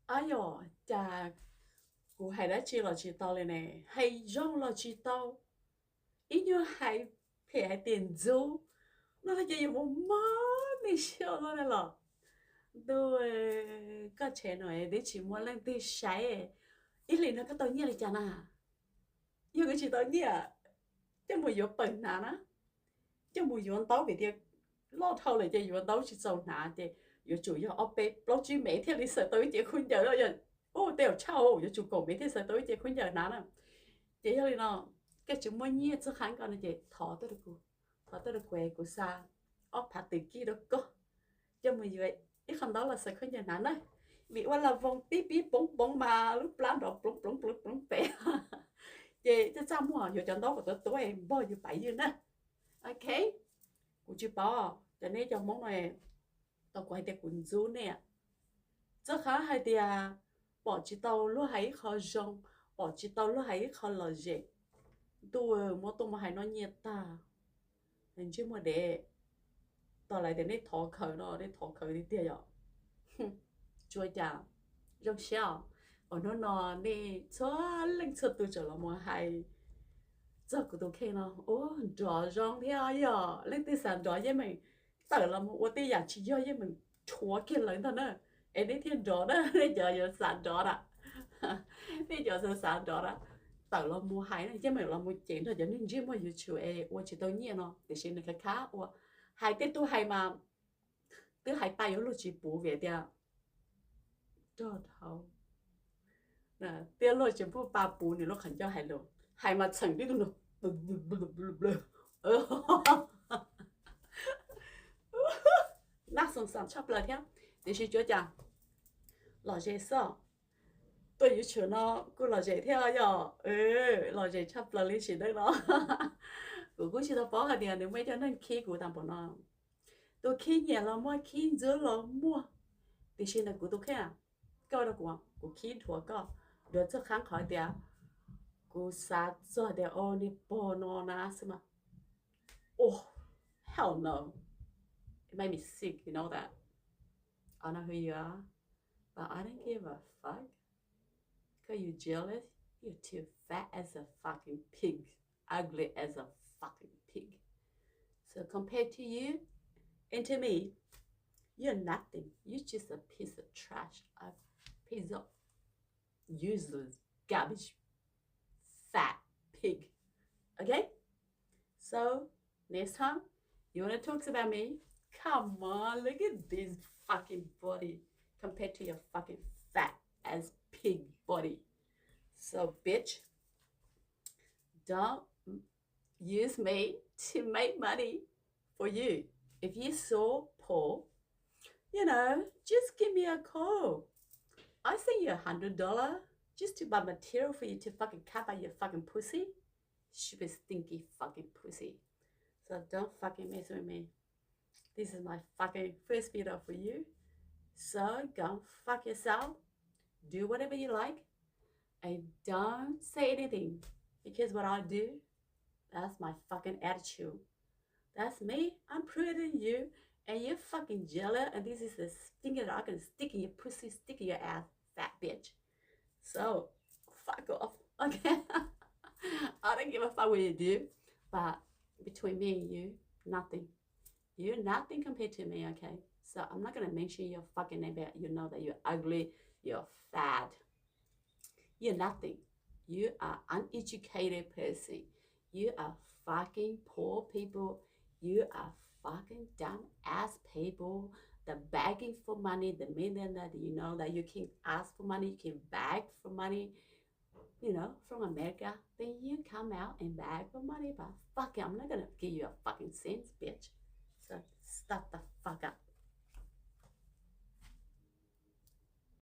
Ai yo, chà, cụ hay đã chi là chị tao lên này, hay rong là chị tao, ý như hay phải tiền du, nó là gì một món đi siêu nó này là, tôi có trẻ nói để chị muốn lên đi sấy, ý là nó có tao nhớ là chả nà, yêu cái chị tao nhớ, chứ mùi vô bệnh nà nó, chứ mùi vô tao bị thiệt, lo thâu lại chứ vô tao chỉ sầu nà chứ, vô chủ yếu ở bếp, lo chỉ mấy thiên đi sợ tới chị khuyên giờ rồi, ô đều chao, vô chủ cổ mấy thiên sợ tới chị khuyên giờ nà nè. Chị ơi nó cái chúng mới nhớ cho khán con này chị thọ tới được quê của xa ốc thả từ kia đó có cho mình vậy cái phần đó là sẽ không nhận nản đấy vì qua là vòng bí bí bóng bóng mà lúc plan đó bóng bé chị cho sao mua giờ chọn đó của tôi em bao nhiêu bảy như nè ok của chị bỏ cho nên cho món này tao quay tiền quần du nè rất khá hay thì bỏ chị tao lúc hay khó rong bỏ chị tao lúc hay khó lò dễ tôi mua tôi mà hay nói nhiệt ta nên chứ mà để tao lại để nét thọ khởi nó để thọ khởi đi tiền rồi chúa chả rất sao ở nó đi cho linh sự tôi trở là mua hay giờ của tôi khen nó ô rõ rong thế ai à lên tới sản rõ với mình tự là một tí giả chỉ cho với mình chúa kia lớn thôi nữa em đi thiên rõ đó để giờ sản rõ đó để giờ sản rõ đó tự là mua hay này chứ mình là mua chuyện thôi cho nên chỉ mua YouTube ấy tôi chỉ tôi nhớ nó để xem được cái khác hay cái tôi hay mà tôi hay tay ở lúc chỉ bù về đi cho thầu nè tiêu lúc chỉ bù ba bù này lúc khẩn cho hay luôn hay mà chẳng biết luôn nát sòng sòng chắp lời theo để chỉ cho chàng lò dê sao tôi yêu chuột nó cô lò dê theo giờ lò dê chắp lời lý chỉ đấy đó cũng chỉ tao bỏ cái tiền nếu mấy cho nên khi của tao bỏ nó tôi khi nhà là mua khi giữa là mua thì xin là của tôi khi à cái đó của khi thua có được cho kháng khỏi tiền của sát cho để ô đi bỏ nó na xem mà oh hell no it made me sick you know that I know who you are but I don't give a fuck because you're jealous you're too fat as a fucking pig ugly as a fucking pig so compared to you and to me you're nothing. You're just a piece of trash, a piece of useless garbage, fat pig. Okay? So, next time you want to talk about me, come on, look at this fucking body compared to your fucking fat ass pig body. So, bitch, don't use me to make money for you. If you're so poor, just give me a call. I send you $100 just to buy material for you to fucking cover your fucking pussy. Stupid stinky fucking pussy. So don't fucking mess with me. This is my fucking first video for you. So go fuck yourself. Do whatever you like. And don't say anything. Because what I do, that's my fucking attitude. That's me. I'm prettier than you. And you're fucking jealous, and this is the thing that I can stick in your pussy, stick in your ass, fat bitch. So, fuck off, okay? I don't give a fuck what you do, but between me and you, nothing. You're nothing compared to me, okay? So I'm not gonna mention your fucking name, but you know that you're ugly, you're fat. You're nothing. You are uneducated person. You are fucking poor people. You are fucking dumb ass people that begging for money the minute that you know that you can ask for money, you can beg for money, from America, then you come out and beg for money, but fuck it, I'm not gonna give you a fucking cent, bitch. So stop the fuck up.